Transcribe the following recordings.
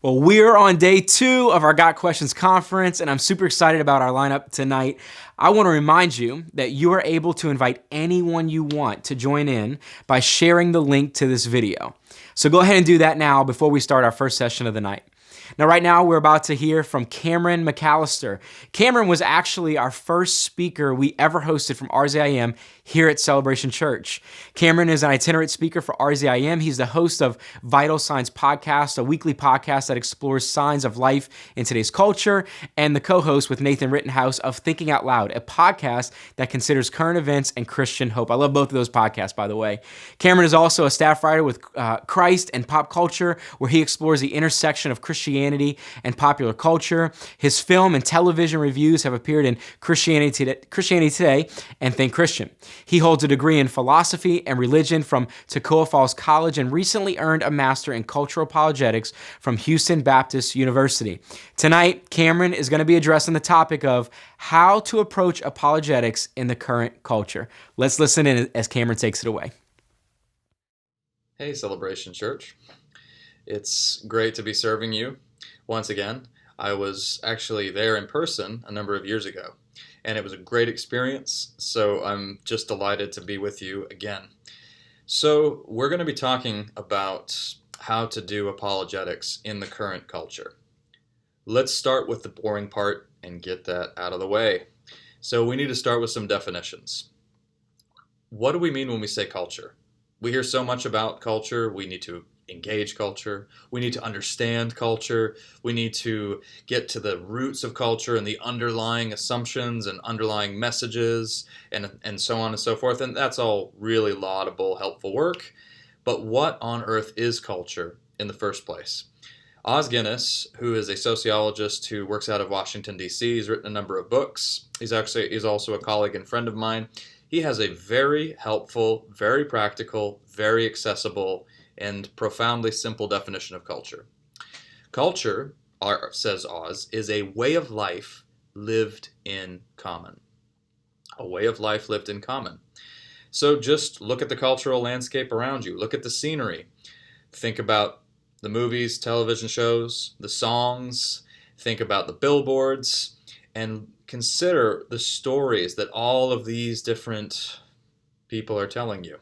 Well, we're on day 2 of our Got Questions conference, and I'm super excited about our lineup tonight. I want to remind you that you are able to invite anyone you want to join in by sharing the link to this video. So go ahead and do that now before we start our first session of the night. Now, right now, we're about to hear from Cameron McAllister. Cameron was actually our first speaker we ever hosted from RZIM here at Celebration Church. Cameron is an itinerant speaker for RZIM. He's the host of Vital Signs Podcast, a weekly podcast that explores signs of life in today's culture, and the co-host with Nathan Rittenhouse of Thinking Out Loud, a podcast that considers current events and Christian hope. I love both of those podcasts, by the way. Cameron is also a staff writer with Christ and Pop Culture, where he explores the intersection of Christianity and popular culture. His film and television reviews have appeared in Christianity Today and Think Christian. He holds a degree in philosophy and religion from Toccoa Falls College and recently earned a master in cultural apologetics from Houston Baptist University. Tonight, Cameron is going to be addressing the topic of how to approach apologetics in the current culture. Let's listen in as Cameron takes it away. Hey, Celebration Church. It's great to be serving you once again. I was actually there in person a number of years ago, and it was a great experience, so I'm just delighted to be with you again. So we're going to be talking about how to do apologetics in the current culture. Let's start with the boring part and get that out of the way. So we need to start with some definitions. What do we mean when we say culture? We hear so much about culture. We need to engage culture. We need to understand culture. We need to get to the roots of culture and the underlying assumptions and underlying messages and so on and so forth. And that's all really laudable, helpful work. But what on earth is culture in the first place? Os Guinness, who is a sociologist who works out of Washington, D.C., he's written a number of books. He's also a colleague and friend of mine. He has a very helpful, very practical, very accessible, and profoundly simple definition of culture. Culture, says Oz, is a way of life lived in common. A way of life lived in common. So just look at the cultural landscape around you. Look at the scenery. Think about the movies, television shows, the songs. Think about the billboards, and consider the stories that all of these different people are telling you.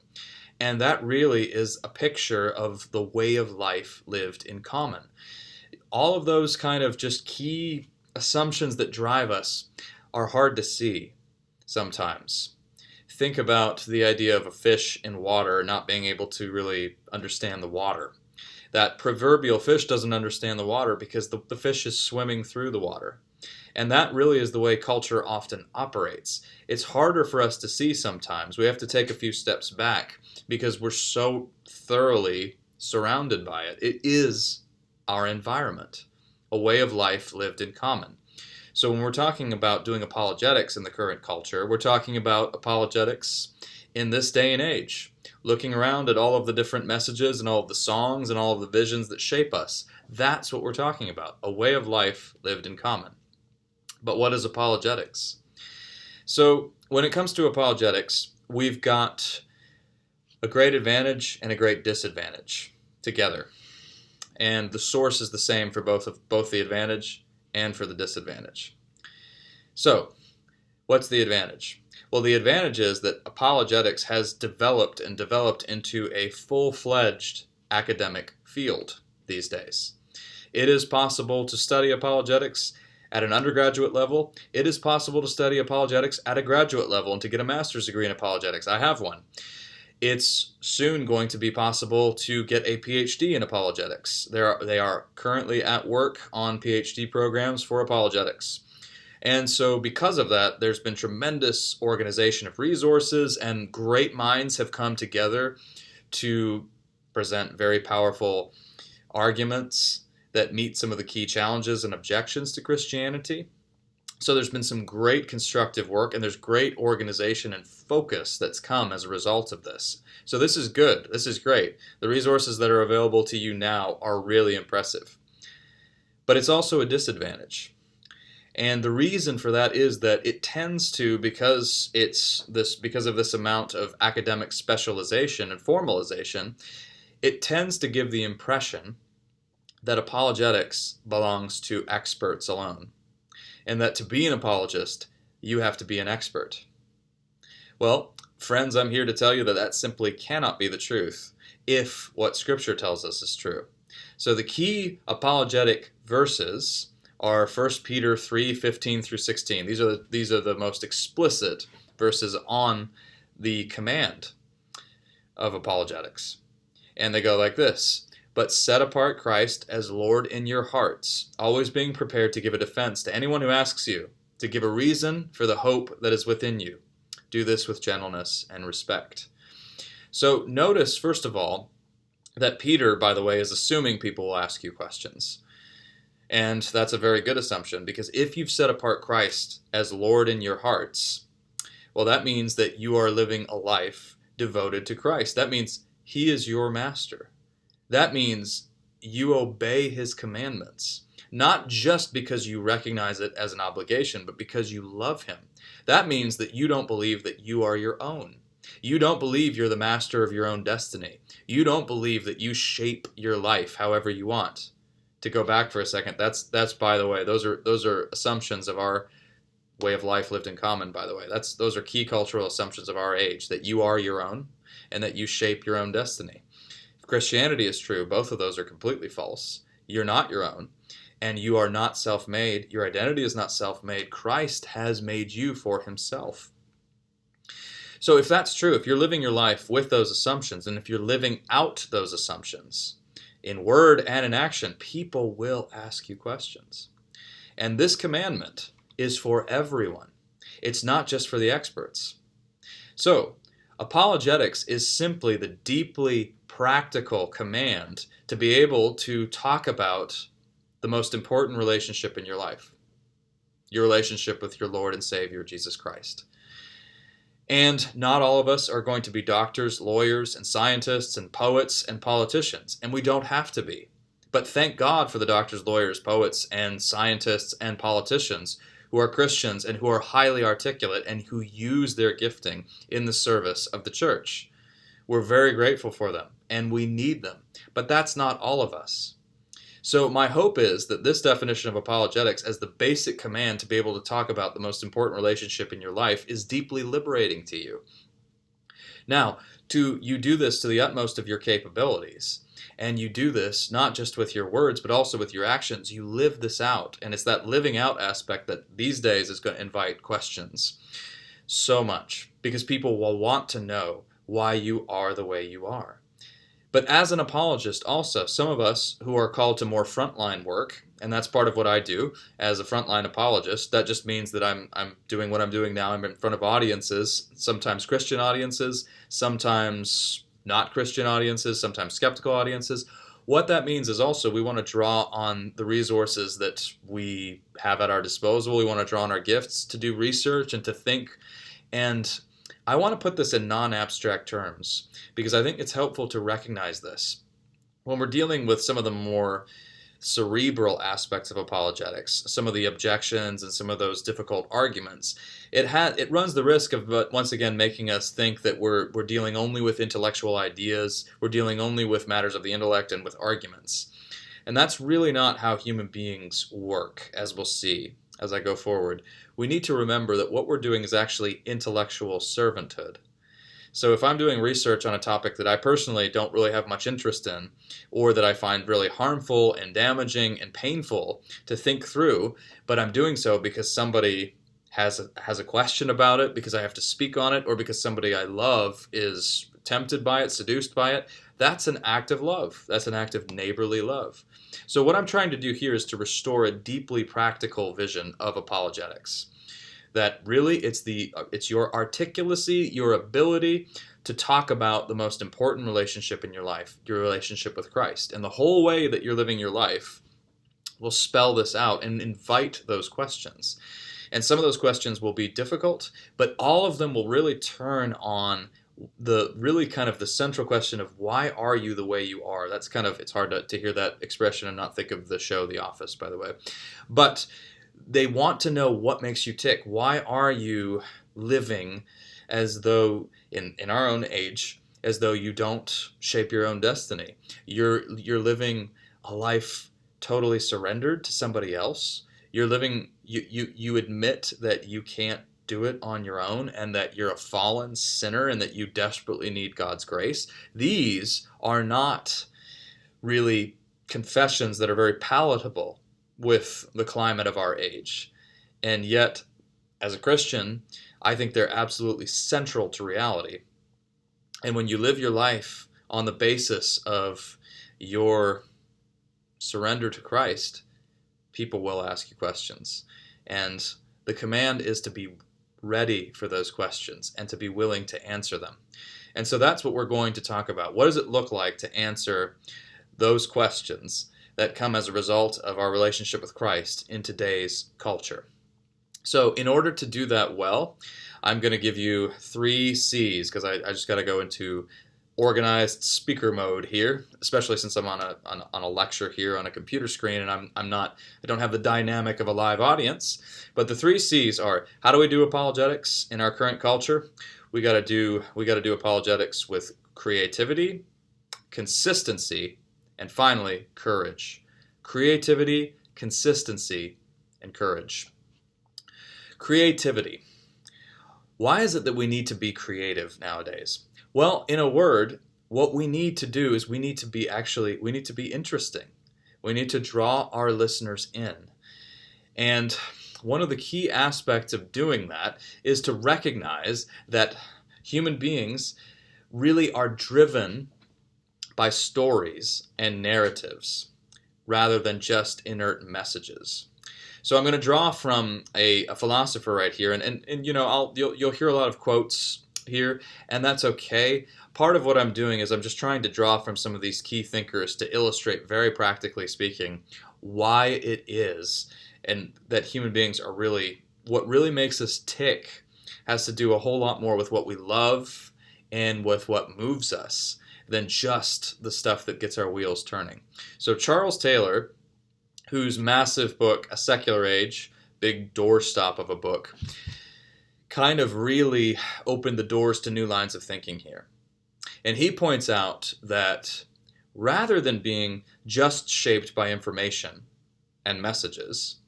And that really is a picture of the way of life lived in common. All of those kind of just key assumptions that drive us are hard to see sometimes. Think about the idea of a fish in water not being able to really understand the water. That proverbial fish doesn't understand the water because the fish is swimming through the water. And that really is the way culture often operates. It's harder for us to see sometimes. We have to take a few steps back because we're so thoroughly surrounded by it. It is our environment, a way of life lived in common. So when we're talking about doing apologetics in the current culture, we're talking about apologetics in this day and age, looking around at all of the different messages and all of the songs and all of the visions that shape us. That's what we're talking about, a way of life lived in common. But what is apologetics? So when it comes to apologetics, we've got a great advantage and a great disadvantage together. And the source is the same for both the advantage and for the disadvantage. So, what's the advantage? Well, the advantage is that apologetics has developed into a full-fledged academic field these days. It is possible to study apologetics at an undergraduate level. It is possible to study apologetics at a graduate level and to get a master's degree in apologetics. I have one. It's soon going to be possible to get a PhD in apologetics. They are currently at work on PhD programs for apologetics. And so because of that, there's been tremendous organization of resources, and great minds have come together to present very powerful arguments that meet some of the key challenges and objections to Christianity. So there's been some great constructive work, and there's great organization and focus that's come as a result of this. So this is good. This is great. The resources that are available to you now are really impressive. But it's also a disadvantage. And the reason for that is that it tends to, because of this amount of academic specialization and formalization, it tends to give the impression that apologetics belongs to experts alone, and that to be an apologist, you have to be an expert. Well, friends, I'm here to tell you that that simply cannot be the truth if what Scripture tells us is true. So the key apologetic verses are 1 Peter 3:15 through 16. These are the most explicit verses on the command of apologetics. And they go like this: "But set apart Christ as Lord in your hearts, always being prepared to give a defense to anyone who asks you, to give a reason for the hope that is within you. Do this with gentleness and respect." So notice, first of all, that Peter, by the way, is assuming people will ask you questions. And that's a very good assumption, because if you've set apart Christ as Lord in your hearts, well, that means that you are living a life devoted to Christ. That means He is your master. That means you obey His commandments, not just because you recognize it as an obligation, but because you love Him. That means that you don't believe that you are your own. You don't believe you're the master of your own destiny. You don't believe that you shape your life however you want. To go back for a second, that's by the way, those are assumptions of our way of life lived in common, by the way. Those are key cultural assumptions of our age, that you are your own and that you shape your own destiny. If Christianity is true, both of those are completely false. You're not your own, and you are not self-made. Your identity is not self-made. Christ has made you for Himself. So if that's true, if you're living your life with those assumptions, and if you're living out those assumptions in word and in action, people will ask you questions. And this commandment is for everyone. It's not just for the experts. So, apologetics is simply the deeply practical command to be able to talk about the most important relationship in your life, your relationship with your Lord and Savior, Jesus Christ. And not all of us are going to be doctors, lawyers, and scientists, and poets, and politicians, and we don't have to be. But thank God for the doctors, lawyers, poets, and scientists, and politicians who are Christians and who are highly articulate and who use their gifting in the service of the church. We're very grateful for them, and we need them. But that's not all of us. So my hope is that this definition of apologetics as the basic command to be able to talk about the most important relationship in your life is deeply liberating to you. Now, you do this to the utmost of your capabilities, and you do this not just with your words, but also with your actions. You live this out, and it's that living out aspect that these days is going to invite questions so much, because people will want to know why you are the way you are. But as an apologist also, some of us who are called to more frontline work, and that's part of what I do as a frontline apologist, that just means that I'm doing what I'm doing now. I'm in front of audiences, sometimes Christian audiences, sometimes not Christian audiences, sometimes skeptical audiences. What that means is also we want to draw on the resources that we have at our disposal. We want to draw on our gifts to do research and to think. And I want to put this in non-abstract terms because I think it's helpful to recognize this. When we're dealing with some of the more cerebral aspects of apologetics, some of the objections and some of those difficult arguments, it runs the risk of once again making us think that we're dealing only with intellectual ideas, we're dealing only with matters of the intellect and with arguments. And that's really not how human beings work, as we'll see as I go forward. We need to remember that what we're doing is actually intellectual servanthood. So if I'm doing research on a topic that I personally don't really have much interest in, or that I find really harmful and damaging and painful to think through, but I'm doing so because somebody has a question about it, because I have to speak on it, or because somebody I love is tempted by it, seduced by it, that's an act of love. That's an act of neighborly love. So what I'm trying to do here is to restore a deeply practical vision of apologetics. That really it's your articulacy, your ability to talk about the most important relationship in your life, your relationship with Christ. And the whole way that you're living your life will spell this out and invite those questions. And some of those questions will be difficult, but all of them will really turn on the central question of why are you the way you are. That's it's hard to hear that expression and not think of the show The Office, by the way. But they want to know what makes you tick. Why are you living as though, in our own age, as though you don't shape your own destiny? You're living a life totally surrendered to somebody else. You're living, you admit that you can't do it on your own and that you're a fallen sinner and that you desperately need God's grace. These are not really confessions that are very palatable with the climate of our age. And yet, as a Christian, I think they're absolutely central to reality. And when you live your life on the basis of your surrender to Christ, people will ask you questions. And the command is to be ready for those questions and to be willing to answer them. And so that's what we're going to talk about. What does it look like to answer those questions that come as a result of our relationship with Christ in today's culture? So in order to do that well, I'm going to give you 3 C's, because I just got to go into organized speaker mode here, especially since I'm on a lecture here on a computer screen, and I don't have the dynamic of a live audience. But the 3 C's are: how do we do apologetics in our current culture? We got to do apologetics with creativity, consistency, and finally courage. Creativity, consistency, and courage. Creativity. Why is it that we need to be creative nowadays? Well, in a word, what we need to do is we need to be interesting. We need to draw our listeners in. And one of the key aspects of doing that is to recognize that human beings really are driven by stories and narratives rather than just inert messages. So I'm going to draw from a philosopher right here, and you know, you'll hear a lot of quotes here, and that's okay. Part of what I'm doing is I'm just trying to draw from some of these key thinkers to illustrate, very practically speaking, why it is and that human beings are really, what really makes us tick has to do a whole lot more with what we love and with what moves us than just the stuff that gets our wheels turning. So Charles Taylor, whose massive book, A Secular Age, big doorstop of a book, kind of really opened the doors to new lines of thinking here. And he points out that rather than being just shaped by information and messages,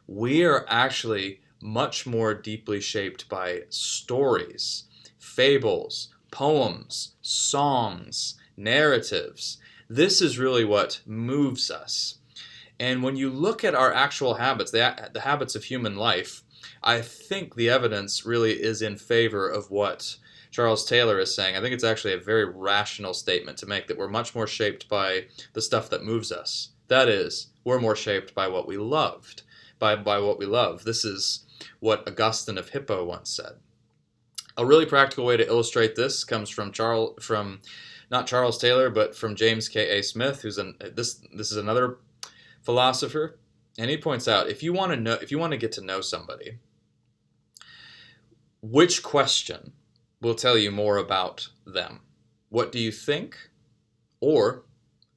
we are actually much more deeply shaped by stories, fables, poems, songs, narratives. This is really what moves us. And when you look at our actual habits, the habits of human life, I think the evidence really is in favor of what Charles Taylor is saying. I think it's actually a very rational statement to make, that we're much more shaped by the stuff that moves us. That is, we're more shaped by what we loved, by what we love. This is what Augustine of Hippo once said. A really practical way to illustrate this comes from not Charles Taylor, but from James K.A. Smith, this is another philosopher, and he points out, if you want to get to know somebody, which question will tell you more about them? What do you think, or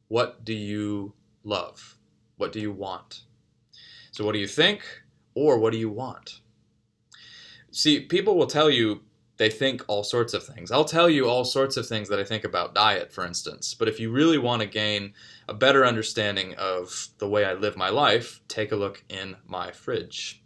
what do you love? What do you want? So what do you think, or what do you want? See, people will tell you they think all sorts of things. I'll tell you all sorts of things that I think about diet, for instance. But if you really want to gain a better understanding of the way I live my life, take a look in my fridge.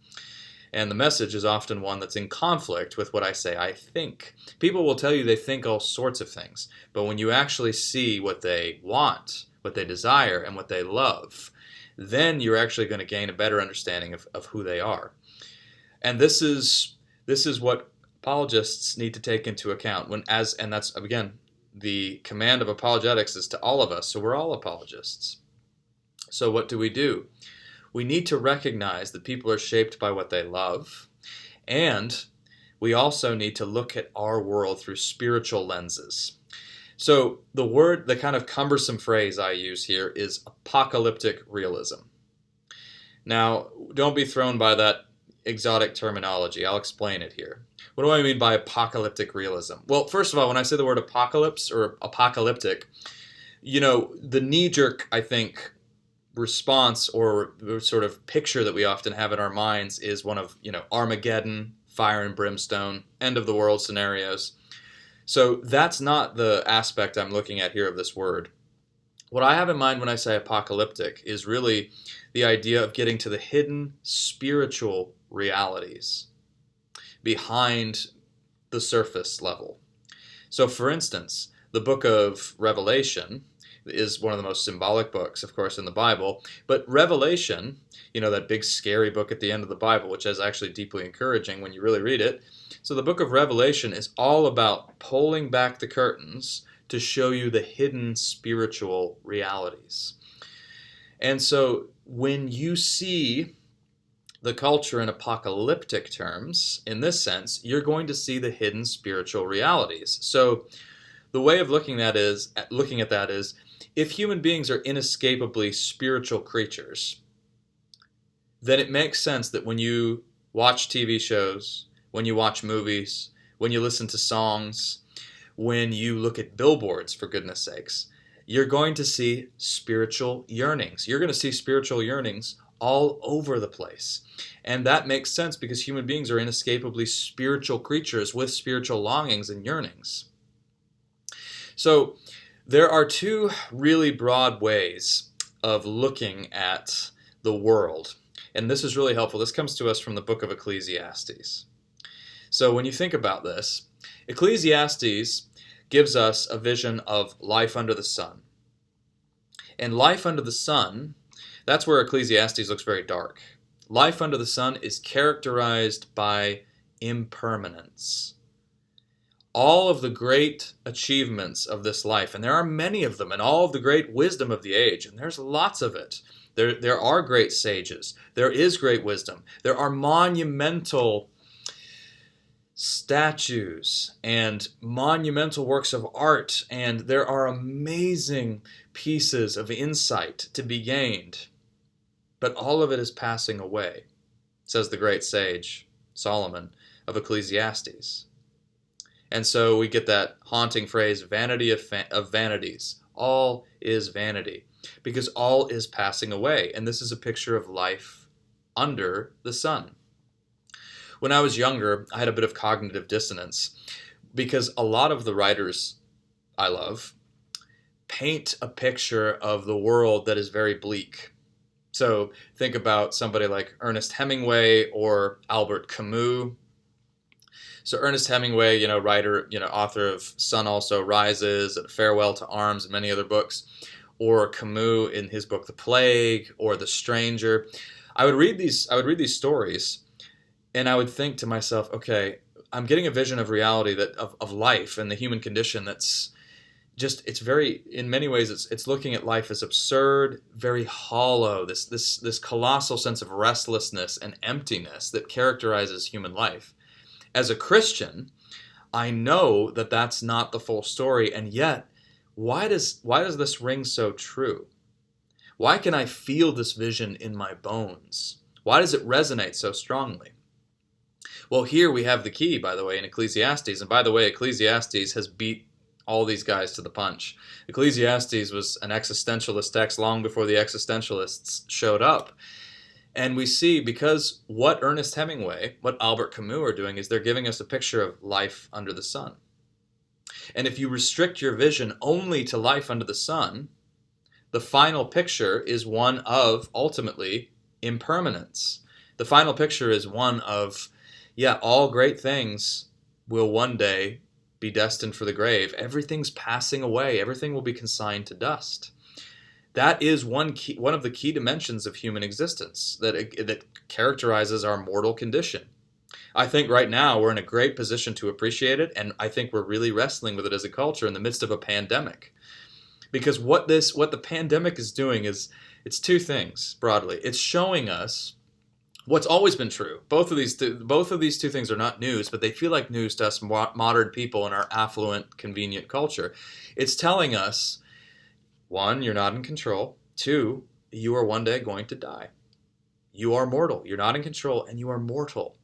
And the message is often one that's in conflict with what I say I think. People will tell you they think all sorts of things, but when you actually see what they want, what they desire, and what they love, then you're actually going to gain a better understanding of who they are. And this is what apologists need to take into account and that's, again, the command of apologetics is to all of us, so we're all apologists. So what do? We need to recognize that people are shaped by what they love, and we also need to look at our world through spiritual lenses. So the kind of cumbersome phrase I use here is apocalyptic realism. Now, don't be thrown by that exotic terminology. I'll explain it here. What do I mean by apocalyptic realism? Well, first of all, when I say the word apocalypse or apocalyptic, the knee-jerk, I think, response or the sort of picture that we often have in our minds is one of, Armageddon, fire and brimstone, end of the world scenarios. So that's not the aspect I'm looking at here of this word. What I have in mind when I say apocalyptic is really the idea of getting to the hidden spiritual realities behind the surface level. So, for instance, the book of Revelation is one of the most symbolic books, of course, in the Bible. But Revelation, that big scary book at the end of the Bible, which is actually deeply encouraging when you really read it. So the book of Revelation is all about pulling back the curtains to show you the hidden spiritual realities. And so when you see the culture in apocalyptic terms, in this sense, you're going to see the hidden spiritual realities. So the way of looking at that is, if human beings are inescapably spiritual creatures, then it makes sense that when you watch TV shows, when you watch movies, when you listen to songs, when you look at billboards, for goodness sakes, you're going to see spiritual yearnings. You're going to see spiritual yearnings all over the place. And that makes sense because human beings are inescapably spiritual creatures with spiritual longings and yearnings. So there are two really broad ways of looking at the world. And this is really helpful. This comes to us from the book of Ecclesiastes. So when you think about this, Ecclesiastes gives us a vision of life under the sun. And life under the sun, that's where Ecclesiastes looks very dark. Life under the sun is characterized by impermanence. All of the great achievements of this life, and there are many of them, and all of the great wisdom of the age, and there's lots of it. There are great sages. There is great wisdom. There are monumental statues and monumental works of art, and there are amazing pieces of insight to be gained. But all of it is passing away, says the great sage Solomon of Ecclesiastes. And so we get that haunting phrase, vanity of vanities. All is vanity, because all is passing away. And this is a picture of life under the sun. When I was younger, I had a bit of cognitive dissonance because a lot of the writers I love paint a picture of the world that is very bleak. So think about somebody like Ernest Hemingway or Albert Camus. So Ernest Hemingway, writer, author of Sun Also Rises, and Farewell to Arms, and many other books, or Camus in his book The Plague, or The Stranger. I would read these stories, and I would think to myself, okay, I'm getting a vision of reality of life and the human condition that's just, it's very, in many ways, it's looking at life as absurd, very hollow, this colossal sense of restlessness and emptiness that characterizes human life. As a Christian, I know that that's not the full story, and yet, why does this ring so true? Why can I feel this vision in my bones? Why does it resonate so strongly? Well, here we have the key, by the way, in Ecclesiastes. And by the way, Ecclesiastes has beat all these guys to the punch. Ecclesiastes was an existentialist text long before the existentialists showed up. And we see, because what Ernest Hemingway, what Albert Camus are doing is they're giving us a picture of life under the sun. And if you restrict your vision only to life under the sun, the final picture is one of, ultimately, impermanence. The final picture is one of, all great things will one day be destined for the grave. Everything's passing away. Everything will be consigned to dust. That is one of the key dimensions of human existence that characterizes our mortal condition. I think right now we're in a great position to appreciate it, and I think we're really wrestling with it as a culture in the midst of a pandemic. Because what the pandemic is doing is, it's two things broadly. It's showing us what's always been true. Both of these two things are not news, but they feel like news to us modern people in our affluent, convenient culture. It's telling us, one, you're not in control. Two, you are one day going to die. You are mortal. You're not in control, and you are mortal.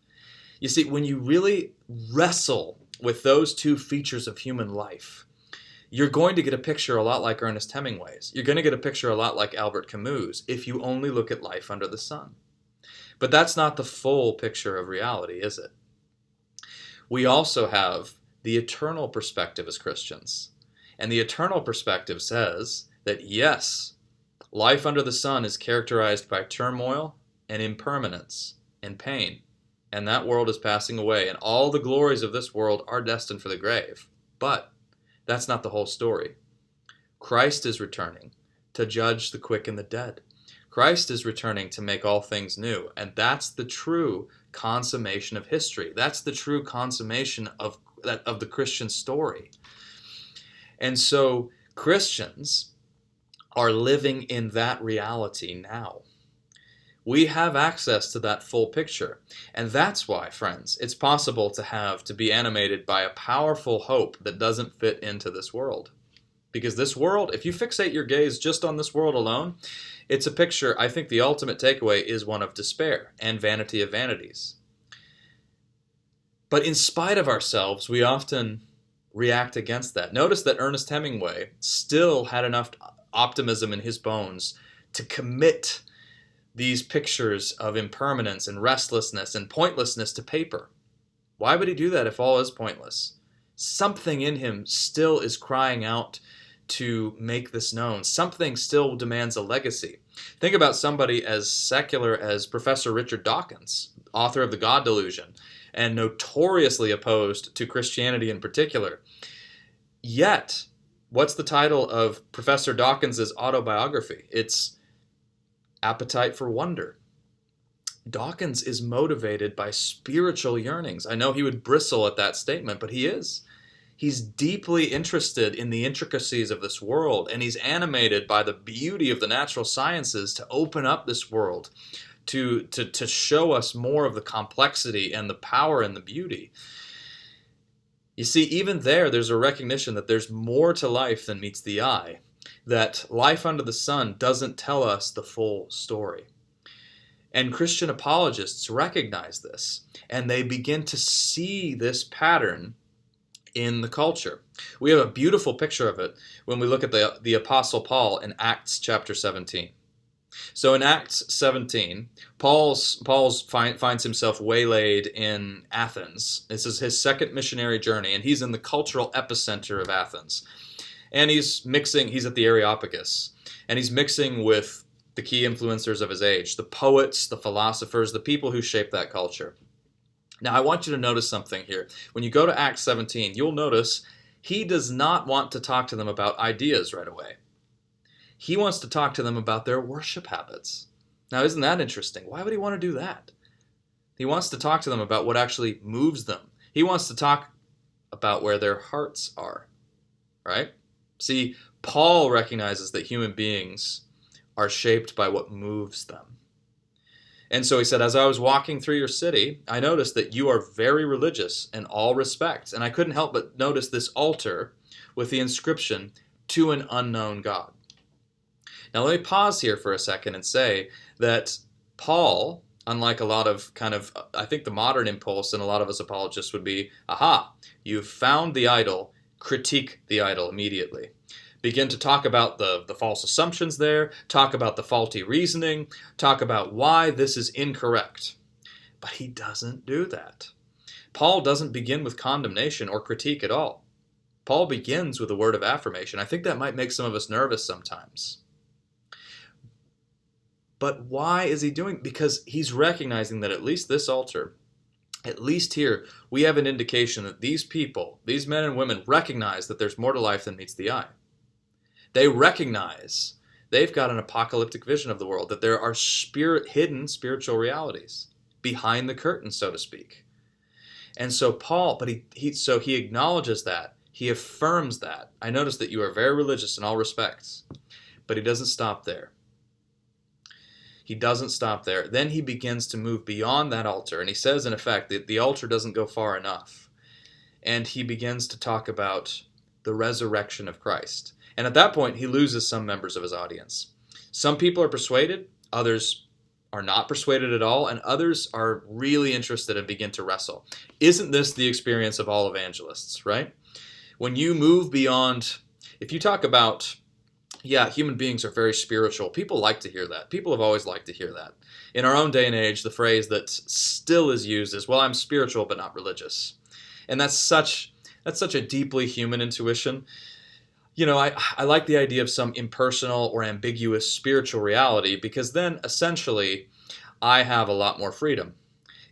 You see, when you really wrestle with those two features of human life, you're going to get a picture a lot like Ernest Hemingway's. You're going to get a picture a lot like Albert Camus if you only look at life under the sun. But that's not the full picture of reality, is it? We also have the eternal perspective as Christians. And the eternal perspective says that yes, life under the sun is characterized by turmoil and impermanence and pain. And that world is passing away, and all the glories of this world are destined for the grave. But that's not the whole story. Christ is returning to judge the quick and the dead. Christ is returning to make all things new, and that's the true consummation of history. That's the true consummation of the Christian story. And so Christians are living in that reality now. We have access to that full picture. And that's why, friends, it's possible to be animated by a powerful hope that doesn't fit into this world. Because this world, if you fixate your gaze just on this world alone, it's a picture, I think the ultimate takeaway is one of despair and vanity of vanities. But in spite of ourselves, we often react against that. Notice that Ernest Hemingway still had enough optimism in his bones to commit these pictures of impermanence and restlessness and pointlessness to paper. Why would he do that if all is pointless? Something in him still is crying out to make this known. Something still demands a legacy. Think about somebody as secular as Professor Richard Dawkins, author of The God Delusion, and notoriously opposed to Christianity in particular. Yet, what's the title of Professor Dawkins' autobiography? It's Appetite for Wonder. Dawkins is motivated by spiritual yearnings. I know he would bristle at that statement, but he is. He's deeply interested in the intricacies of this world, and he's animated by the beauty of the natural sciences to open up this world, to show us more of the complexity and the power and the beauty. You see, even there's a recognition that there's more to life than meets the eye, that life under the sun doesn't tell us the full story. And Christian apologists recognize this, and they begin to see this pattern in the culture. We have a beautiful picture of it when we look at the Apostle Paul in Acts chapter 17. So in Acts 17, Paul finds himself waylaid in Athens. This is his second missionary journey, and he's in the cultural epicenter of Athens. And he's at the Areopagus, and he's mixing with the key influencers of his age, the poets, the philosophers, the people who shape that culture. Now, I want you to notice something here. When you go to Acts 17, you'll notice he does not want to talk to them about ideas right away. He wants to talk to them about their worship habits. Now, isn't that interesting? Why would he want to do that? He wants to talk to them about what actually moves them. He wants to talk about where their hearts are, right? See, Paul recognizes that human beings are shaped by what moves them. And so he said, as I was walking through your city, I noticed that you are very religious in all respects. And I couldn't help but notice this altar with the inscription, to an unknown God. Now let me pause here for a second and say that Paul, unlike a lot of I think the modern impulse in a lot of us apologists would be, aha, you've found the idol, critique the idol immediately. Begin to talk about the false assumptions there, talk about the faulty reasoning, talk about why this is incorrect. But he doesn't do that. Paul doesn't begin with condemnation or critique at all. Paul begins with a word of affirmation. I think that might make some of us nervous sometimes. But why is he doing it? Because he's recognizing that at least this altar, at least here, we have an indication that these people, these men and women, recognize that there's more to life than meets the eye. They recognize they've got an apocalyptic vision of the world, that there are hidden spiritual realities behind the curtain, so to speak. And so Paul, he acknowledges that. He affirms that. I notice that you are very religious in all respects. But he doesn't stop there. He doesn't stop there. Then he begins to move beyond that altar. And he says, in effect, that the altar doesn't go far enough. And he begins to talk about the resurrection of Christ. And at that point, he loses some members of his audience. Some people are persuaded, others are not persuaded at all, and others are really interested and begin to wrestle. Isn't this the experience of all evangelists, right? When you move beyond, if you talk about, human beings are very spiritual, people like to hear that. People have always liked to hear that. In our own day and age, the phrase that still is used is, well, I'm spiritual but not religious. And that's such a deeply human intuition. I like the idea of some impersonal or ambiguous spiritual reality because then essentially I have a lot more freedom.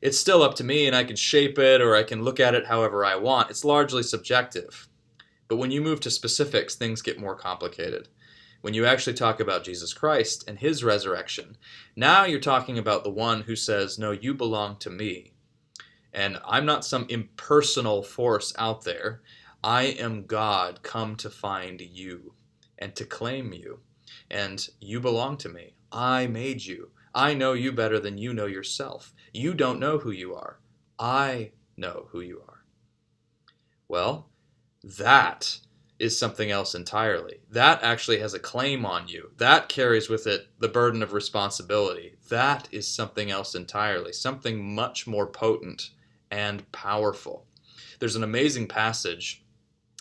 It's still up to me and I can shape it or I can look at it however I want. It's largely subjective. But when you move to specifics, things get more complicated. When you actually talk about Jesus Christ and his resurrection, now you're talking about the one who says, no, you belong to me. And I'm not some impersonal force out there. I am God come to find you and to claim you. And you belong to me. I made you. I know you better than you know yourself. You don't know who you are. I know who you are. Well, that is something else entirely. That actually has a claim on you. That carries with it the burden of responsibility. That is something else entirely, something much more potent and powerful. There's an amazing passage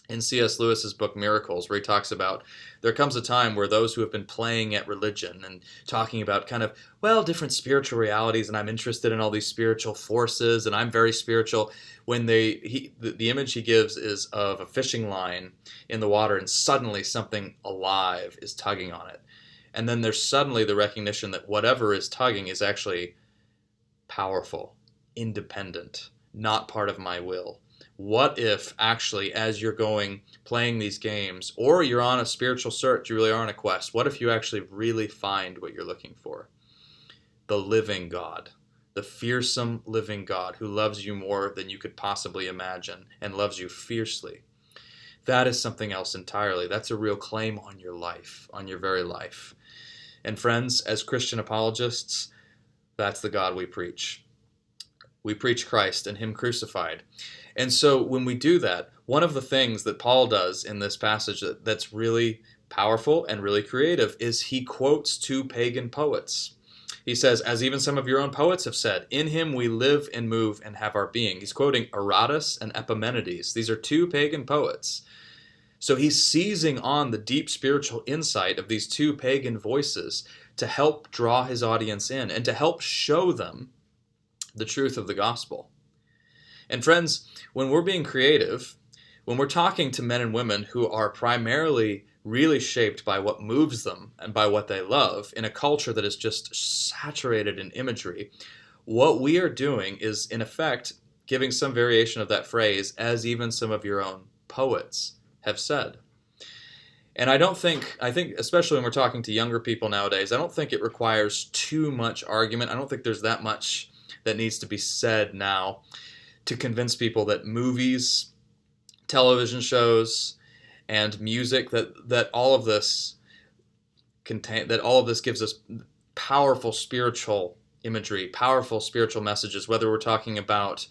in C.S. Lewis's book Miracles where he talks about there comes a time where those who have been playing at religion and talking about kind of, different spiritual realities, and I'm interested in all these spiritual forces, and I'm very spiritual, when the image he gives is of a fishing line in the water, and suddenly something alive is tugging on it. And then there's suddenly the recognition that whatever is tugging is actually powerful, independent, not part of my will. What if actually as you're playing these games, or you're on a spiritual search, you really are on a quest, what if you actually really find what you're looking for? The living God, the fearsome living God who loves you more than you could possibly imagine and loves you fiercely. That is something else entirely. That's a real claim on your life, on your very life. And friends, as Christian apologists, that's the God we preach. We preach Christ and him crucified. And so when we do that, one of the things that Paul does in this passage that's really powerful and really creative is he quotes two pagan poets. He says, as even some of your own poets have said, in him we live and move and have our being. He's quoting Aratus and Epimenides. These are two pagan poets. So he's seizing on the deep spiritual insight of these two pagan voices to help draw his audience in and to help show them the truth of the gospel. And friends, when we're being creative, when we're talking to men and women who are primarily really shaped by what moves them and by what they love in a culture that is just saturated in imagery, what we are doing is, in effect, giving some variation of that phrase, as even some of your own poets have said. And I think especially when we're talking to younger people nowadays, I don't think it requires too much argument. I don't think there's that much that needs to be said now to convince people that movies, television shows, and music, that all of this gives us powerful spiritual imagery, powerful spiritual messages, whether we're talking about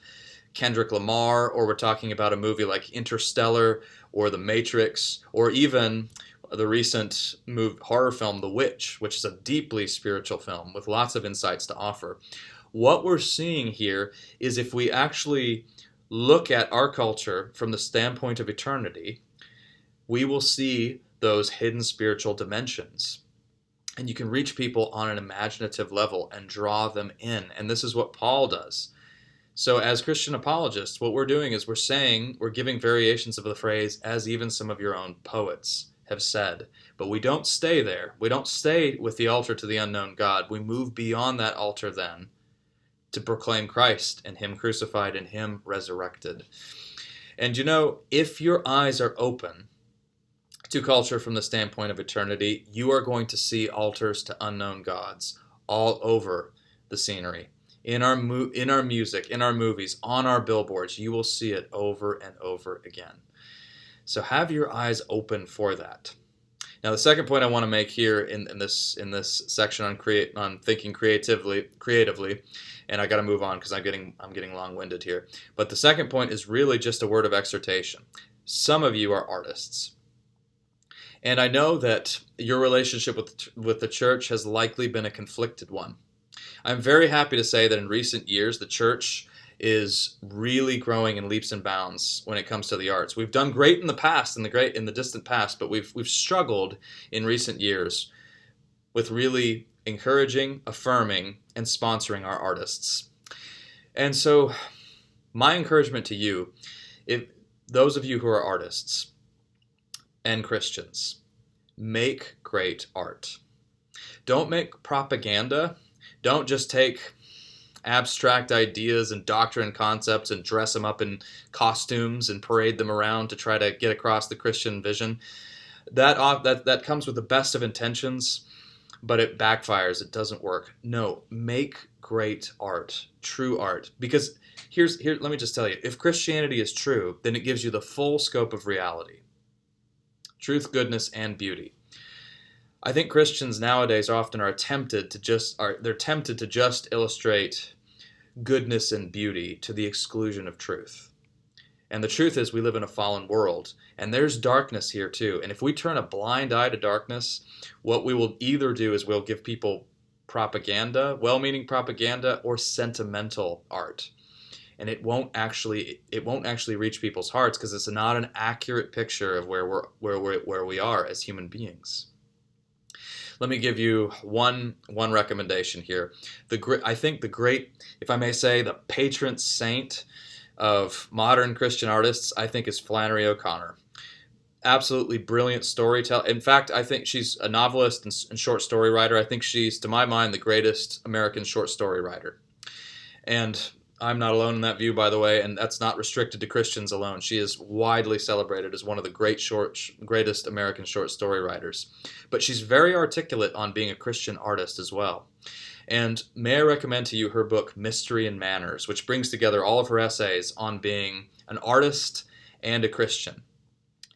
Kendrick Lamar or we're talking about a movie like Interstellar or The Matrix, or even the recent horror film The Witch, which is a deeply spiritual film with lots of insights to offer. What we're seeing here is if we actually look at our culture from the standpoint of eternity, we will see those hidden spiritual dimensions. And you can reach people on an imaginative level and draw them in. And this is what Paul does. So as Christian apologists, what we're doing is we're giving variations of the phrase, as even some of your own poets have said. But we don't stay there. We don't stay with the altar to the unknown God. We move beyond that altar then to proclaim Christ and him crucified and him resurrected. And if your eyes are open to culture from the standpoint of eternity, you are going to see altars to unknown gods all over the scenery. In our music, in our movies, on our billboards, you will see it over and over again. So have your eyes open for that. Now, the second point I want to make here in this section on thinking creatively, and I got to move on because I'm getting long-winded here. But the second point is really just a word of exhortation. Some of you are artists, and I know that your relationship with the church has likely been a conflicted one. I'm very happy to say that in recent years, the church is really growing in leaps and bounds when it comes to the arts. We've done great in the past, in the distant past, but we've struggled in recent years with really encouraging, affirming, and sponsoring our artists. And so my encouragement to you, if those of you who are artists, and Christians, make great art. Don't make propaganda. Don't just take abstract ideas and doctrine concepts and dress them up in costumes and parade them around to try to get across the Christian vision. That comes with the best of intentions, but it backfires. It doesn't work. No, make great art, true art. Because let me just tell you, if Christianity is true, then it gives you the full scope of reality. Truth, goodness, and beauty. I think Christians nowadays often are tempted to just illustrate goodness and beauty to the exclusion of truth. And the truth is we live in a fallen world, and there's darkness here too. And if we turn a blind eye to darkness, what we will either do is we'll give people propaganda, well-meaning propaganda, or sentimental art. And it won't actually reach people's hearts because it's not an accurate picture of where we are as human beings. Let me give you one recommendation here. I think the great, if I may say, the patron saint of modern Christian artists, I think, is Flannery O'Connor. Absolutely brilliant storyteller. In fact, I think she's a novelist and short story writer. I think she's, to my mind, the greatest American short story writer. And I'm not alone in that view, by the way, and that's not restricted to Christians alone. She is widely celebrated as one of the greatest American short story writers. But she's very articulate on being a Christian artist as well. And may I recommend to you her book, Mystery and Manners, which brings together all of her essays on being an artist and a Christian.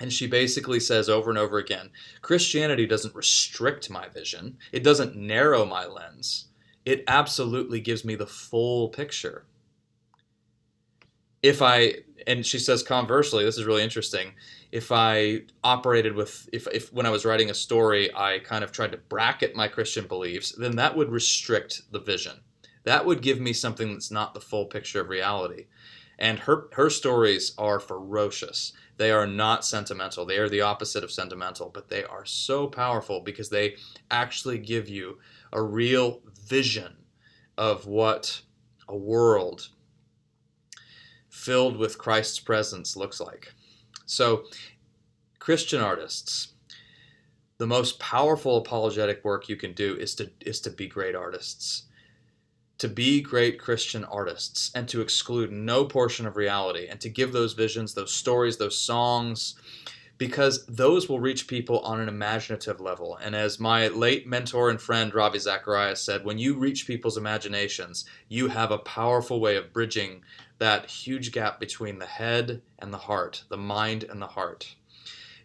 And she basically says over and over again, Christianity doesn't restrict my vision. It doesn't narrow my lens. It absolutely gives me the full picture. And she says conversely, this is really interesting, if I operated with, if when I was writing a story, I kind of tried to bracket my Christian beliefs, then that would restrict the vision. That would give me something that's not the full picture of reality. And her stories are ferocious. They are not sentimental. They are the opposite of sentimental, but they are so powerful because they actually give you a real vision of what a world filled with Christ's presence looks like. So, Christian artists, the most powerful apologetic work you can do is to be great artists. To be great Christian artists and to exclude no portion of reality and to give those visions, those stories, those songs, because those will reach people on an imaginative level. And as my late mentor and friend Ravi Zacharias said, when you reach people's imaginations, you have a powerful way of bridging that huge gap between the head and the heart, the mind and the heart.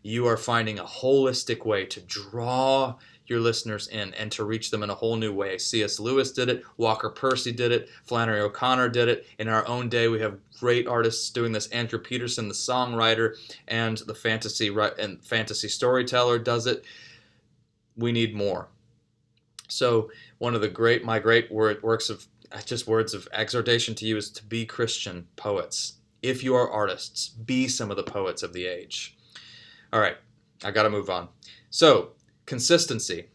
You are finding a holistic way to draw your listeners in and to reach them in a whole new way. C.S. Lewis did it, Walker Percy did it, Flannery O'Connor did it. In our own day, we have great artists doing this. Andrew Peterson, the songwriter and the fantasy storyteller, does it. We need more. So one of my great words of exhortation to you is to be Christian poets. If you are artists, be some of the poets of the age. All right, I got to move on. So, consistency.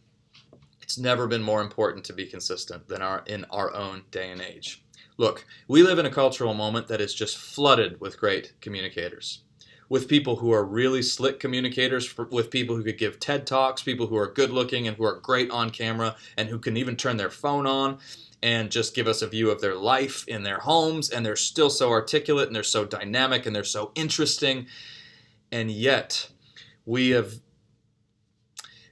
It's never been more important to be consistent than in our own day and age. Look, we live in a cultural moment that is just flooded with great communicators. With people who are really slick communicators, with people who could give TED Talks, people who are good looking and who are great on camera and who can even turn their phone on and just give us a view of their life in their homes, and they're still so articulate and they're so dynamic and they're so interesting. And yet,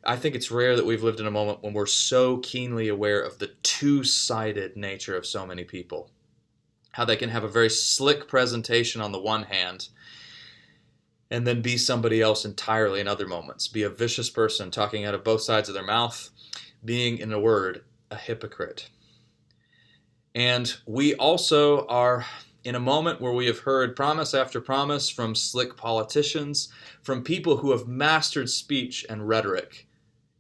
I think it's rare that we've lived in a moment when we're so keenly aware of the two-sided nature of so many people. How they can have a very slick presentation on the one hand and then be somebody else entirely in other moments. Be a vicious person talking out of both sides of their mouth, being, in a word, a hypocrite. And we also are in a moment where we have heard promise after promise from slick politicians, from people who have mastered speech and rhetoric,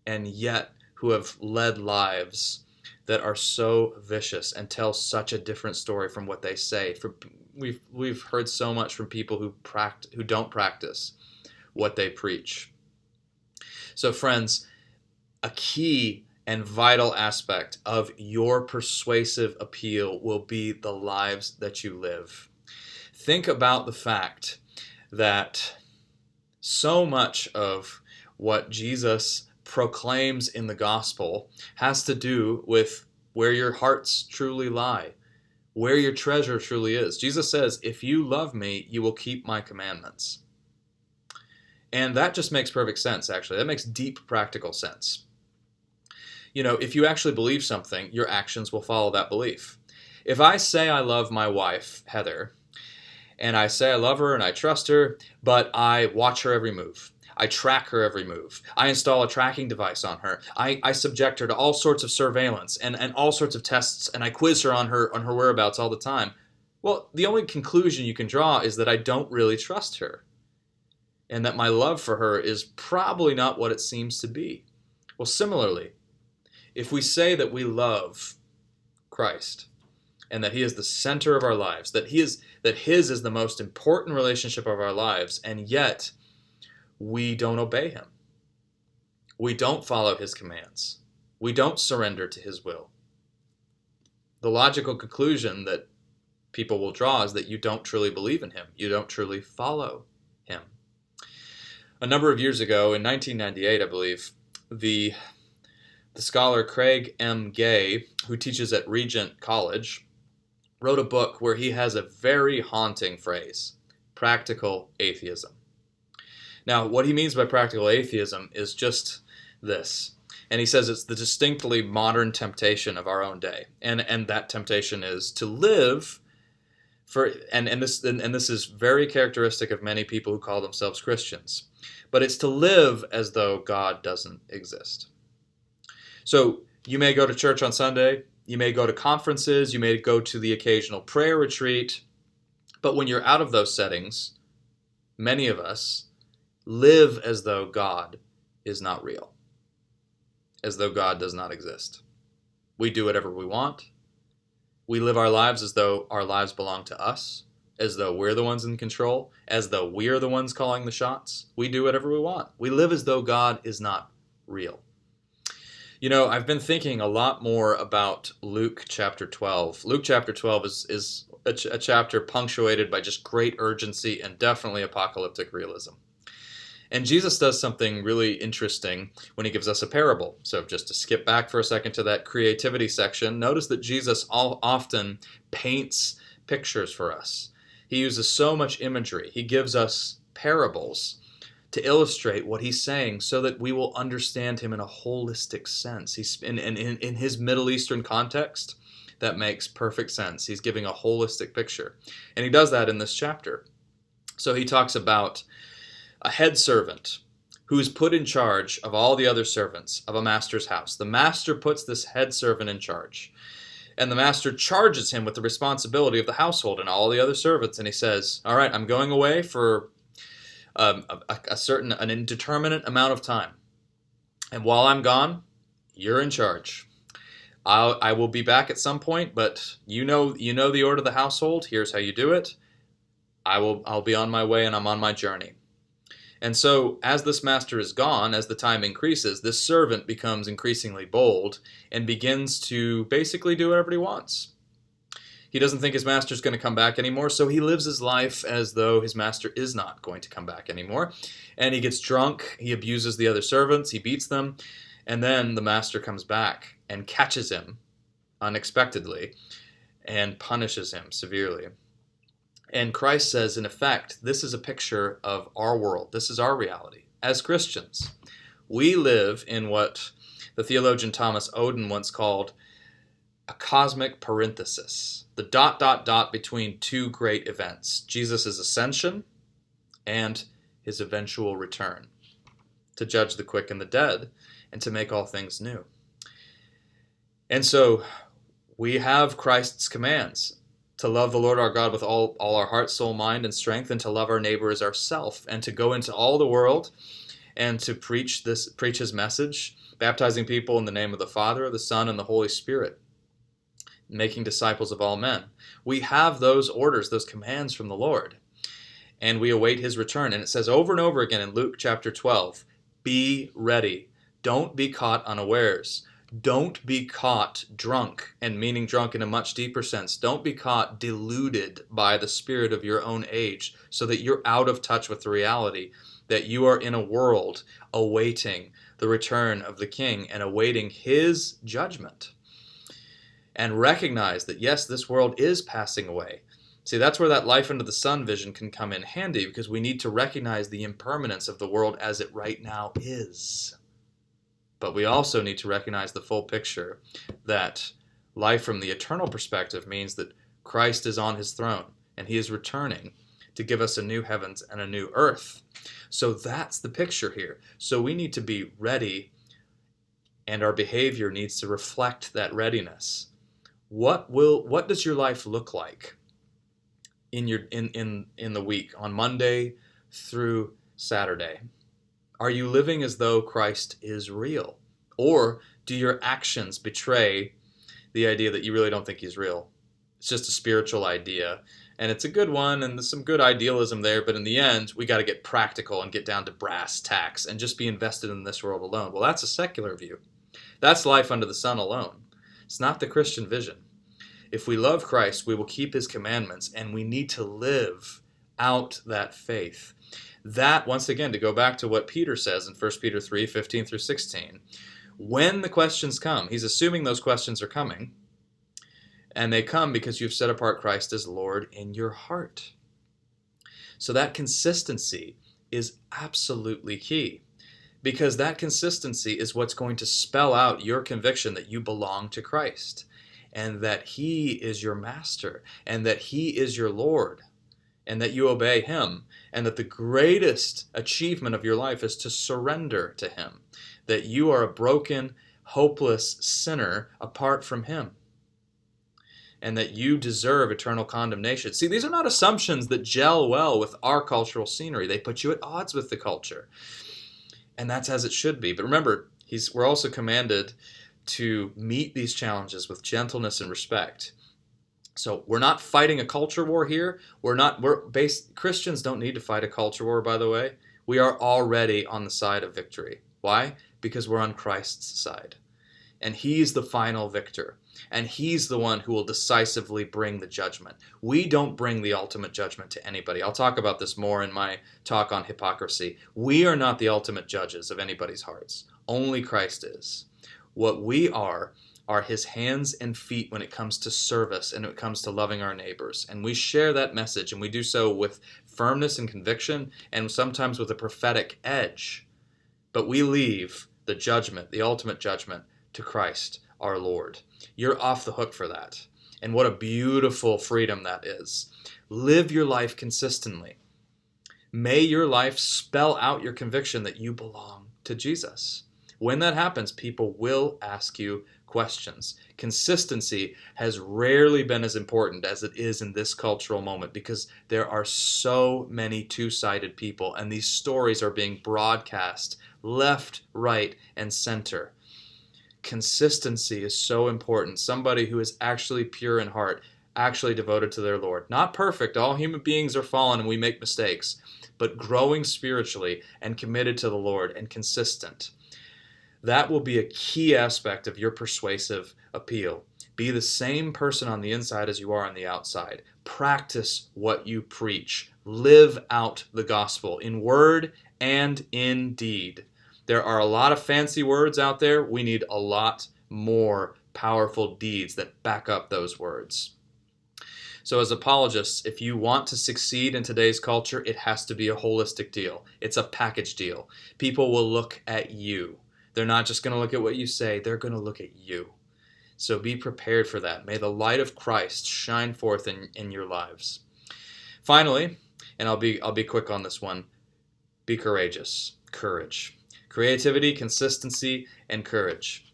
and yet who have led lives that are so vicious and tell such a different story from what they say. We've heard so much from people who don't practice what they preach. So friends, a key and vital aspect of your persuasive appeal will be the lives that you live. Think about the fact that So much of what Jesus proclaims in the gospel has to do with where your hearts truly lie, where your treasure truly is. Jesus says, if you love me, you will keep my commandments. And that just makes perfect sense, actually. That makes deep practical sense. If you actually believe something, your actions will follow that belief. If I say I love my wife, Heather, and I say I love her and I trust her, but I watch her every move. I track her every move. I install a tracking device on her. I subject her to all sorts of surveillance and all sorts of tests, and I quiz her on her whereabouts all the time. Well, the only conclusion you can draw is that I don't really trust her, and that my love for her is probably not what it seems to be. Well, similarly, if we say that we love Christ, and that he is the center of our lives, that his is the most important relationship of our lives, and yet we don't obey him. We don't follow his commands. We don't surrender to his will. The logical conclusion that people will draw is that you don't truly believe in him. You don't truly follow him. A number of years ago, in 1998, I believe, the scholar Craig M. Gay, who teaches at Regent College, wrote a book where he has a very haunting phrase, practical atheism. Now, what he means by practical atheism is just this. And he says it's the distinctly modern temptation of our own day. And that temptation is to live for, and this is very characteristic of many people who call themselves Christians, but it's to live as though God doesn't exist. So you may go to church on Sunday, you may go to conferences, you may go to the occasional prayer retreat, but when you're out of those settings, many of us live as though God is not real, as though God does not exist. We do whatever we want. We live our lives as though our lives belong to us, as though we're the ones in control, as though we're the ones calling the shots. We do whatever we want. We live as though God is not real. I've been thinking a lot more about Luke chapter 12. Luke chapter 12 is a chapter punctuated by just great urgency and definitely apocalyptic realism. And Jesus does something really interesting when he gives us a parable. So just to skip back for a second to that creativity section, notice that Jesus often paints pictures for us. He uses so much imagery. He gives us parables to illustrate what he's saying so that we will understand him in a holistic sense. He's in his Middle Eastern context, that makes perfect sense. He's giving a holistic picture. And he does that in this chapter. So he talks about a head servant who is put in charge of all the other servants of a master's house. The master puts this head servant in charge. And the master charges him with the responsibility of the household and all the other servants. And he says, all right, I'm going away for an indeterminate amount of time. And while I'm gone, you're in charge. I will be back at some point, but you know the order of the household. Here's how you do it. I'll be on my way and I'm on my journey. And so as this master is gone, as the time increases, this servant becomes increasingly bold and begins to basically do whatever he wants. He doesn't think his master's going to come back anymore, so he lives his life as though his master is not going to come back anymore. And he gets drunk, he abuses the other servants, he beats them, and then the master comes back and catches him unexpectedly and punishes him severely. And Christ says, in effect, this is a picture of our world. This is our reality. As Christians, we live in what the theologian Thomas Oden once called a cosmic parenthesis, the ... between two great events, Jesus' ascension and his eventual return, to judge the quick and the dead and to make all things new. And so we have Christ's commands to love the Lord our God with all our heart, soul, mind, and strength, and to love our neighbor as ourself, and to go into all the world and to preach his message, baptizing people in the name of the Father, the Son, and the Holy Spirit, making disciples of all men. We have those orders, those commands from the Lord, and we await his return. And it says over and over again in Luke chapter 12, be ready. Don't be caught unawares. Don't be caught drunk, and meaning drunk in a much deeper sense. Don't be caught deluded by the spirit of your own age so that you're out of touch with the reality that you are in a world awaiting the return of the King and awaiting his judgment. And recognize that, yes, this world is passing away. See, that's where that life under the sun vision can come in handy, because we need to recognize the impermanence of the world as it right now is. But we also need to recognize the full picture, that life from the eternal perspective means that Christ is on his throne and he is returning to give us a new heavens and a new earth. So that's the picture here. So we need to be ready, and our behavior needs to reflect that readiness. What does your life look like in the week, on Monday through Saturday? Are you living as though Christ is real? Or do your actions betray the idea that you really don't think he's real? It's just a spiritual idea, and it's a good one, and there's some good idealism there, but in the end, we got to get practical and get down to brass tacks and just be invested in this world alone. Well, that's a secular view. That's life under the sun alone. It's not the Christian vision. If we love Christ, we will keep his commandments, and we need to live out that faith. That, once again, to go back to what Peter says in 1 Peter 3, 15 through 16, when the questions come, he's assuming those questions are coming, and they come because you've set apart Christ as Lord in your heart. So that consistency is absolutely key, because that consistency is what's going to spell out your conviction that you belong to Christ, and that he is your master, and that he is your Lord, and that you obey him, and that the greatest achievement of your life is to surrender to him, that you are a broken, hopeless sinner apart from him, and that you deserve eternal condemnation. See, these are not assumptions that gel well with our cultural scenery. They put you at odds with the culture, and that's as it should be. But remember, we're also commanded to meet these challenges with gentleness and respect. So we're not fighting a culture war here. Christians don't need to fight a culture war, by the way. We are already on the side of victory. Why? Because we're on Christ's side. And he's the final victor. And he's the one who will decisively bring the judgment. We don't bring the ultimate judgment to anybody. I'll talk about this more in my talk on hypocrisy. We are not the ultimate judges of anybody's hearts. Only Christ is. What we are his hands and feet when it comes to service and when it comes to loving our neighbors. And we share that message, and we do so with firmness and conviction, and sometimes with a prophetic edge. But we leave the judgment, the ultimate judgment, to Christ, our Lord. You're off the hook for that. And what a beautiful freedom that is. Live your life consistently. May your life spell out your conviction that you belong to Jesus. When that happens, people will ask you questions. Consistency has rarely been as important as it is in this cultural moment, because there are so many two-sided people, and these stories are being broadcast left, right, and center. Consistency is so important. Somebody who is actually pure in heart, actually devoted to their Lord. Not perfect. All human beings are fallen and we make mistakes, but growing spiritually and committed to the Lord and consistent. That will be a key aspect of your persuasive appeal. Be the same person on the inside as you are on the outside. Practice what you preach. Live out the gospel in word and in deed. There are a lot of fancy words out there. We need a lot more powerful deeds that back up those words. So as apologists, if you want to succeed in today's culture, it has to be a holistic deal. It's a package deal. People will look at you. They're not just going to look at what you say, they're going to look at you. So be prepared for that. May the light of Christ shine forth in your lives. Finally, and I'll be quick on this one, be courageous. Courage. Creativity, consistency, and courage.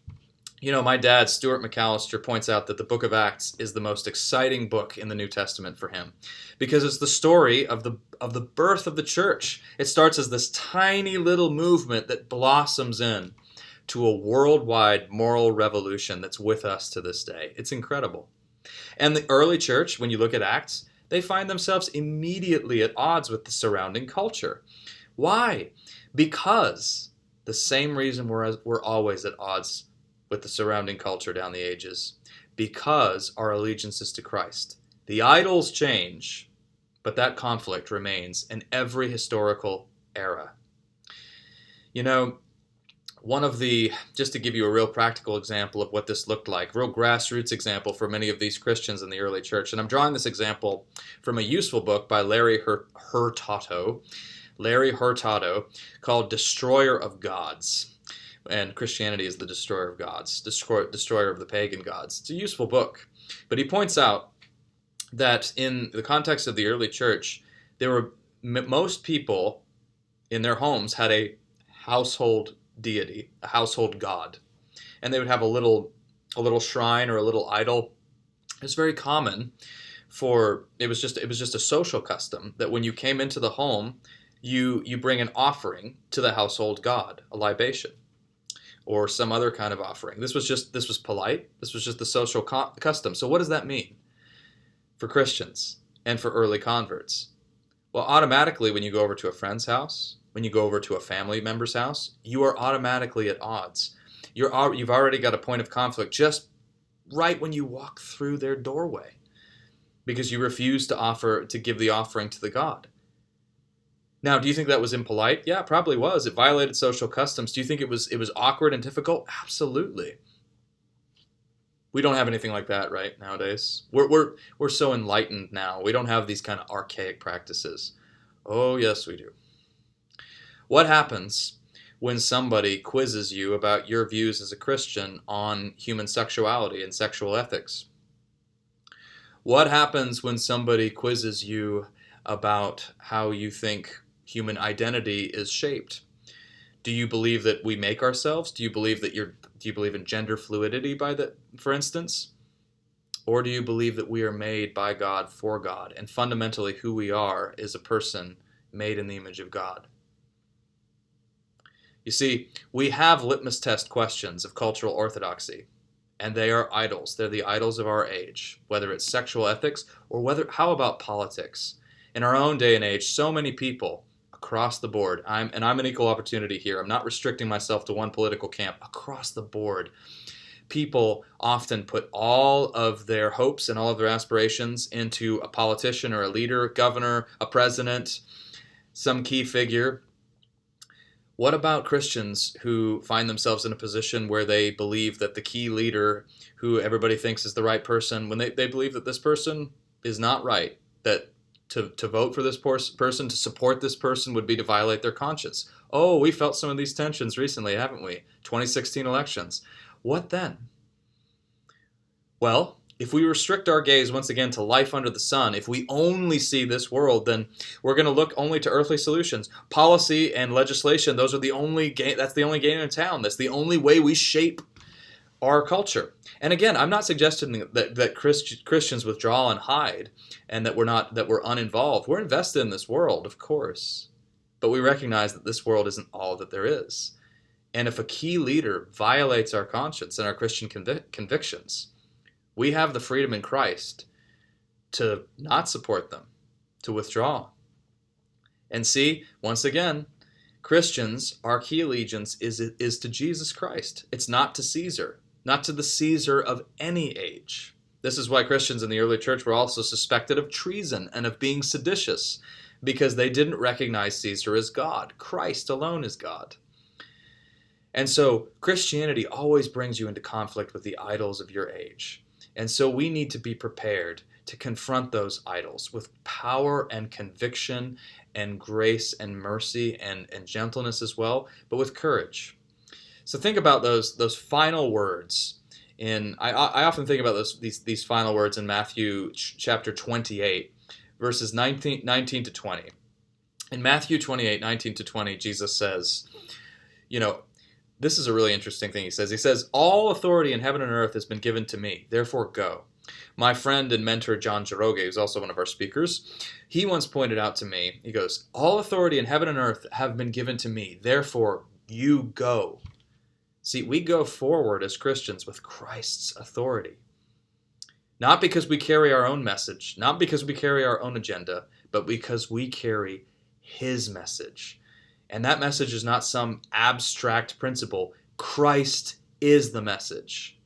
You know, my dad, Stuart McAllister, points out that the book of Acts is the most exciting book in the New Testament for him, because it's the story of the birth of the church. It starts as this tiny little movement that blossoms in to a worldwide moral revolution that's with us to this day. It's incredible. And the early church, when you look at Acts, they find themselves immediately at odds with the surrounding culture. Why? Because the same reason we're always at odds with the surrounding culture down the ages. Because our allegiance is to Christ. The idols change, but that conflict remains in every historical era. You know, just to give you a real practical example of what this looked like, real grassroots example for many of these Christians in the early church. And I'm drawing this example from a useful book by Larry Hurtado, called Destroyer of Gods. And Christianity is the destroyer of gods, destroyer of the pagan gods. It's a useful book. But he points out that in the context of the early church, most people in their homes had a household deity, a household god, and they would have a little shrine or a little idol. It was very common it was just a social custom that when you came into the home, you bring an offering to the household god, a libation or some other kind of offering. This was polite. This was just the social custom. So what does that mean for Christians and for early converts? Well, automatically when you go over to a friend's house, when you go over to a family member's house, you are automatically at odds. You've already got a point of conflict just right when you walk through their doorway because you refuse to give the offering to the god. Now, do you think that was impolite? Yeah, it probably was. It violated social customs. Do you think it was awkward and difficult? Absolutely. We don't have anything like that, right, nowadays. We're so enlightened now. We don't have these kind of archaic practices. Oh, yes, we do. What happens when somebody quizzes you about your views as a Christian on human sexuality and sexual ethics? What happens when somebody quizzes you about how you think human identity is shaped? Do you believe that we make ourselves? Do you believe in gender fluidity for instance? Or do you believe that we are made by God for God, and fundamentally who we are is a person made in the image of God? You see, we have litmus test questions of cultural orthodoxy, and they are idols. They're the idols of our age, whether it's sexual ethics or how about politics? In our own day and age, so many people across the board, I'm an equal opportunity here. I'm not restricting myself to one political camp. Across the board, people often put all of their hopes and all of their aspirations into a politician or a leader, a governor, a president, some key figure. What about Christians who find themselves in a position where they believe that the key leader, who everybody thinks is the right person, when they believe that this person is not right, that to vote for this person, to support this person would be to violate their conscience? Oh, we felt some of these tensions recently, haven't we? 2016 elections. What then? Well, if we restrict our gaze once again to life under the sun, if we only see this world, then we're going to look only to earthly solutions. Policy and legislation, that's the only game in town. That's the only way we shape our culture. And again, I'm not suggesting that Christians withdraw and hide and that we're uninvolved. We're invested in this world, of course. But we recognize that this world isn't all that there is. And if a key leader violates our conscience and our Christian convictions, we have the freedom in Christ to not support them, to withdraw. And see, once again, Christians, our key allegiance is to Jesus Christ. It's not to Caesar, not to the Caesar of any age. This is why Christians in the early church were also suspected of treason and of being seditious, because they didn't recognize Caesar as God. Christ alone is God. And so Christianity always brings you into conflict with the idols of your age. And so we need to be prepared to confront those idols with power and conviction and grace and mercy and gentleness as well, but with courage. So think about those final words. I often think about these final words in Matthew chapter 28, verses 19 to 20. In Matthew 28, 19 to 20, Jesus says, this is a really interesting thing he says. He says, "All authority in heaven and earth has been given to me. Therefore go." My friend and mentor, John Jaroge, who's also one of our speakers, he once pointed out to me, he goes, "All authority in heaven and earth have been given to me. Therefore, you go." See, we go forward as Christians with Christ's authority. Not because we carry our own message, not because we carry our own agenda, but because we carry his message. And that message is not some abstract principle. Christ is the message.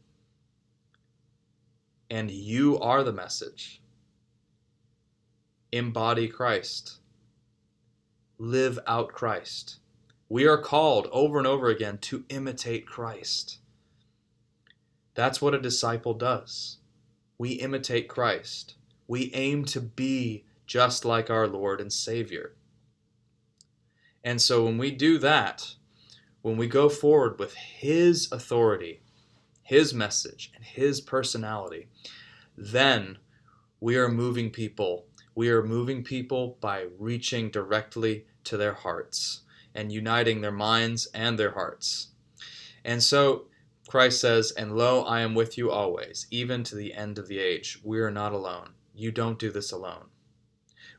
And you are the message. Embody Christ. Live out Christ. We are called over and over again to imitate Christ. That's what a disciple does. We imitate Christ. We aim to be just like our Lord and Savior. And so when we do that, when we go forward with His authority, His message, and His personality, then we are moving people. We are moving people by reaching directly to their hearts and uniting their minds and their hearts. And so Christ says, "And lo, I am with you always, even to the end of the age." We are not alone. You don't do this alone.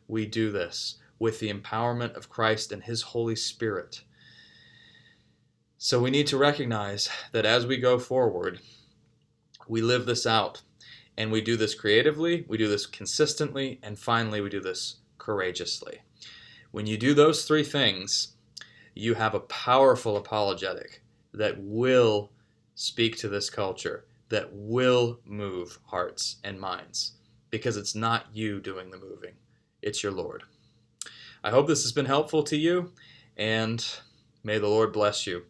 We do this with the empowerment of Christ and His Holy Spirit. So we need to recognize that as we go forward, we live this out. And we do this creatively, we do this consistently, and finally we do this courageously. When you do those three things, you have a powerful apologetic that will speak to this culture, that will move hearts and minds, because it's not you doing the moving, it's your Lord. I hope this has been helpful to you, and may the Lord bless you.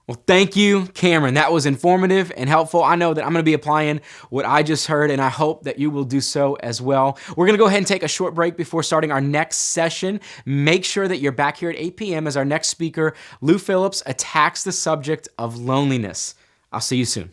Well, thank you, Cameron. That was informative and helpful. I know that I'm going to be applying what I just heard, and I hope that you will do so as well. We're going to go ahead and take a short break before starting our next session. Make sure that you're back here at 8 p.m. as our next speaker, Lou Phillips, attacks the subject of loneliness. I'll see you soon.